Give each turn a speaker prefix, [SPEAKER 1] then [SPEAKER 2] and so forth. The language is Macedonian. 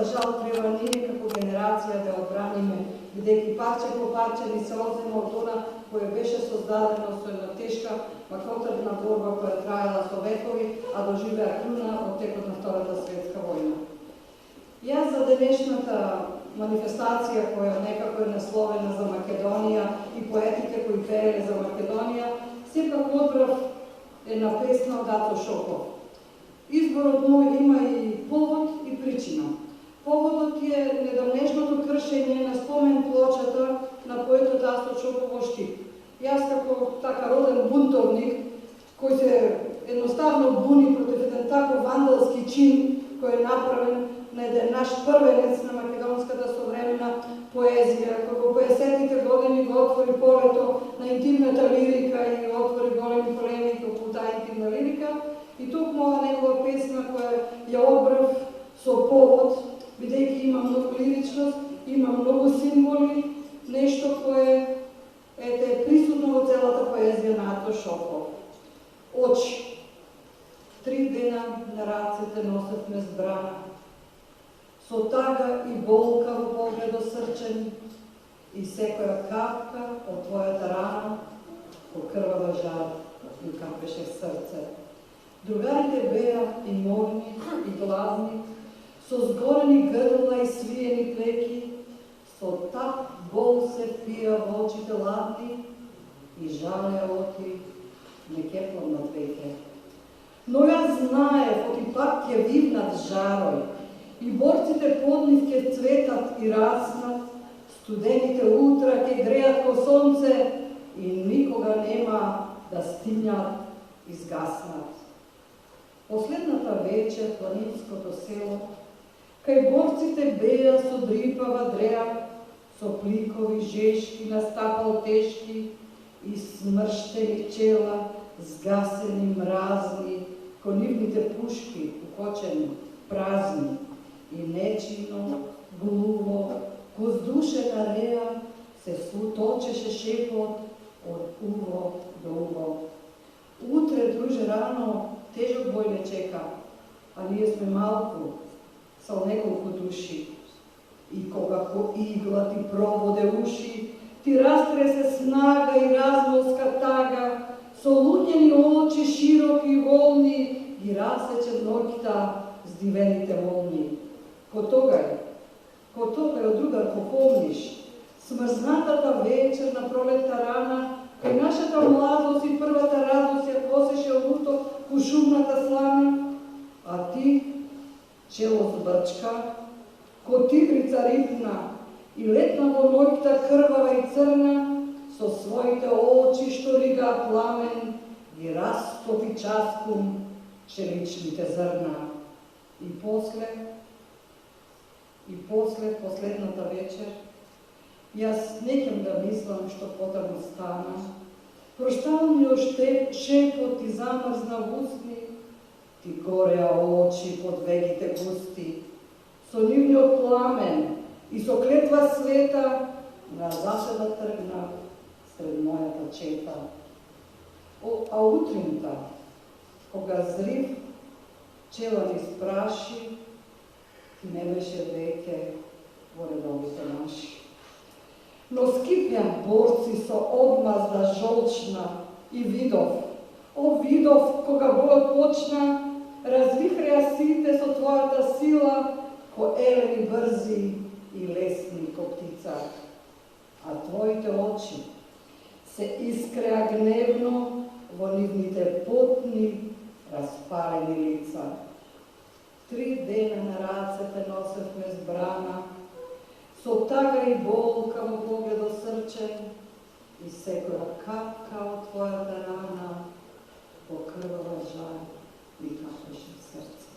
[SPEAKER 1] за жал треба ние како генерација да одбраниме, бидејќи парче по парче ни се одзема од она кое беше создадено со една тешка макотрпна борба која траела со векови, а доживеа круна од текот на Втората светска војна. Јас за денешната манифестација која некако е насловена за Македонија и поетите кои пееле за Македонија, сепак одбрав една песна од Ато Шопов. Изборот мој има и повод и причина. Поводот е недавнешното кршење на спомен плочата на поетот Ато Шопов во Штип. Јас како така роден бунтовник, кој се едноставно буни против еден таков вандалски чин кој е направен на еден наш првенец на македонската современа поезија, кој во 50-тите години го отвори полето на интимната лирика и отвори големи полемики околу таа интимна лирика. И токму ова негова песна која ја одбрав со повод, бидејќи има многу лиричност, има многу символи, нешто кое е присутно во целата поезија на Ато Шопов. Очи. 3 дена на рацете носевме збрана, со тага и болка во погледот срчен, и секоја капка од твојата рана по крвава жар ми капеше срце. Другарите беа и морни и глазни, со згорени грла и свиени плеки, со тап бол се пија во очите ладни и жалеа оти не ке плавнат веќе. Но јас знаев, оти пак ќе вивнат жарој, и борците под нив ќе цветат и раснат, студените утра ќе греат ко сонце и никога нема да стигнат и згаснат. Последната вечер в планинското село, кај борците беа со дрипава дреа, со пликови жешки на стапал тешки и смрштени чела, згасени мразни, ко нивните пушки, укочени, празни, и нечино, глуво, ко здушена реа, се точеше шепот од уво до уво. Утре, друже, рано, тежок бој не чека, а ние сме малку, со неколку души. И кога ко игла ти прободе уши, ти растресе снага и размолска тага, со луѓени очи широки и волни, ги расече ноќта здивените волни. Ко тогај, од другар ко помниш, смрзнатата вечер на пролетта рана, кај нашата младост и првата радост ја косеше луто ку шумната слана, а ти, чело збрчка, ко тигрица рипна и летна во ноќта крвава и црна, со своите очи што рига пламен, ги растопи часкум пшеничните зрна. И после последната вечер, јас не ќам да мислам што потаму стана. Прошталниот шепот ти замрзна в усни, ти гореа очи под вегите густи, со нивниот пламен и со клетва света на заседа тргна сред мојата чета. А утринта, кога зрив чела ни спраши, ти не беше веќе во редовите наши. Но скипјам борци со одмазда жолчна и видов кога бојот почна, развихреа сите со твојата сила, ко елени брзи и лесни ко птица. А твоите очи се искреа гневно во нивните потни, распалени лица. 3 дена на рацете носевме збрана, со тага и болка во погледот срчен, и секоја капка од твојата рана по крвава жар ми капеше срце.